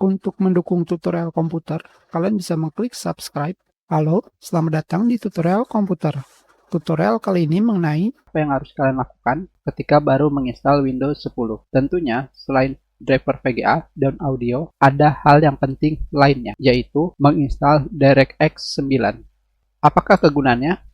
Untuk mendukung tutorial komputer, kalian bisa mengklik subscribe. Halo, selamat datang di tutorial komputer. Tutorial kali ini mengenai apa yang harus kalian lakukan ketika baru menginstal Windows 10. Tentunya, selain driver VGA dan audio, ada hal yang penting lainnya, yaitu menginstal DirectX 9. Apakah kegunaannya?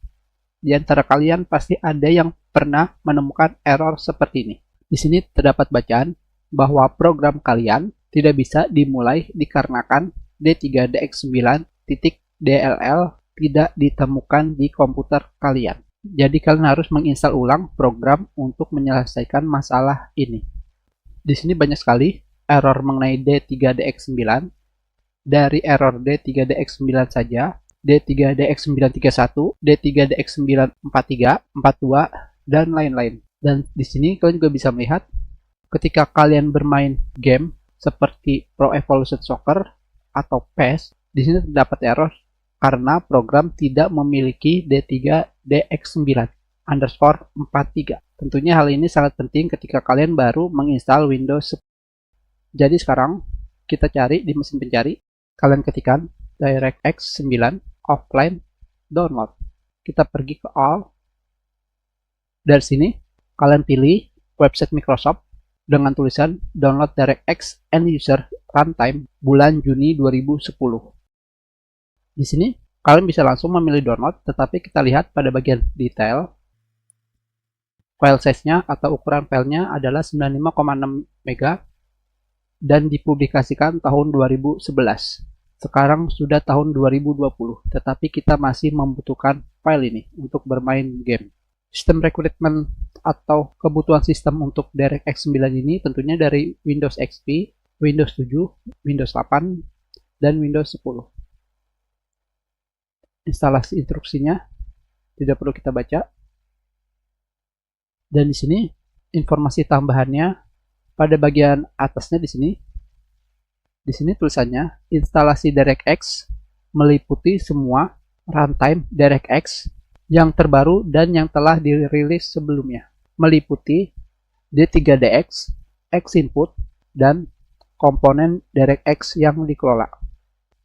Di antara kalian pasti ada yang pernah menemukan error seperti ini. Di sini terdapat bacaan bahwa program kalian tidak bisa dimulai dikarenakan D3DX9.dll tidak ditemukan di komputer kalian. Jadi kalian harus menginstal ulang program untuk menyelesaikan masalah ini. Di sini banyak sekali error mengenai D3DX9. Dari error D3DX9 saja, D3DX931, D3DX943, 42, dan lain-lain. Dan di sini kalian juga bisa melihat ketika kalian bermain game seperti Pro Evolution Soccer atau PES, di sini terdapat error karena program tidak memiliki D3DX9_43. Tentunya hal ini sangat penting ketika kalian baru menginstal Windows 10. Jadi sekarang kita cari di mesin pencari, kalian ketikkan DirectX 9 offline download. Kita pergi ke all. Dari sini kalian pilih website Microsoft dengan tulisan download DirectX End User Runtime bulan Juni 2010. Di sini kalian bisa langsung memilih download, tetapi kita lihat pada bagian detail, file size-nya atau ukuran filenya adalah 95,6 MB dan dipublikasikan tahun 2011. Sekarang sudah tahun 2020, tetapi kita masih membutuhkan file ini untuk bermain game. Sistem recruitment atau kebutuhan sistem untuk DirectX 9 ini tentunya dari Windows XP, Windows 7, Windows 8, dan Windows 10. Instalasi instruksinya tidak perlu kita baca. Dan di sini informasi tambahannya pada bagian atasnya di sini. Di sini tulisannya instalasi DirectX meliputi semua runtime DirectX yang terbaru dan yang telah dirilis sebelumnya, meliputi D3DX, Xinput, dan komponen DirectX yang dikelola.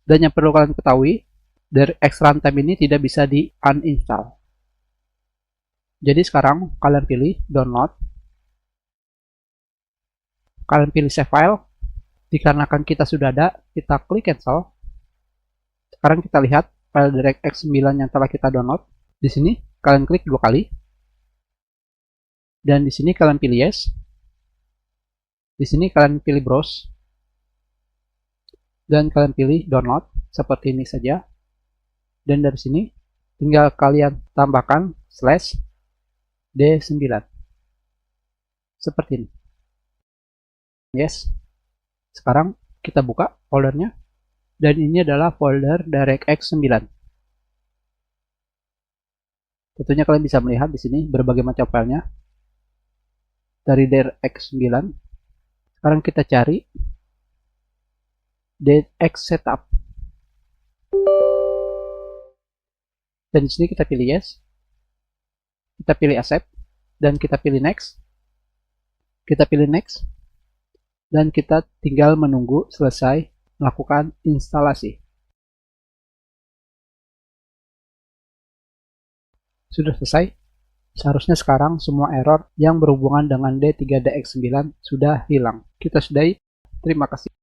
Dan yang perlu kalian ketahui, DirectX runtime ini tidak bisa di uninstall. Jadi sekarang kalian pilih download, kalian pilih save file. Dikarenakan kita sudah ada, kita klik cancel. Sekarang kita lihat file DirectX 9 yang telah kita download. Di sini kalian klik 2 kali. Dan di sini kalian pilih yes. Di sini kalian pilih browse. Dan kalian pilih download seperti ini saja. Dan dari sini tinggal kalian tambahkan /D9 seperti ini. Yes. Sekarang kita buka foldernya, dan ini adalah folder DirectX 9. Tentunya kalian bisa melihat di sini berbagai macam filenya dari DirectX 9. Sekarang kita cari DirectX Setup. Dan di sini kita pilih yes, kita pilih accept, dan kita pilih next, kita pilih next, dan kita tinggal menunggu selesai melakukan instalasi. Sudah selesai. Seharusnya sekarang semua error yang berhubungan dengan D3DX9 sudah hilang. Kita sudahi. Terima kasih.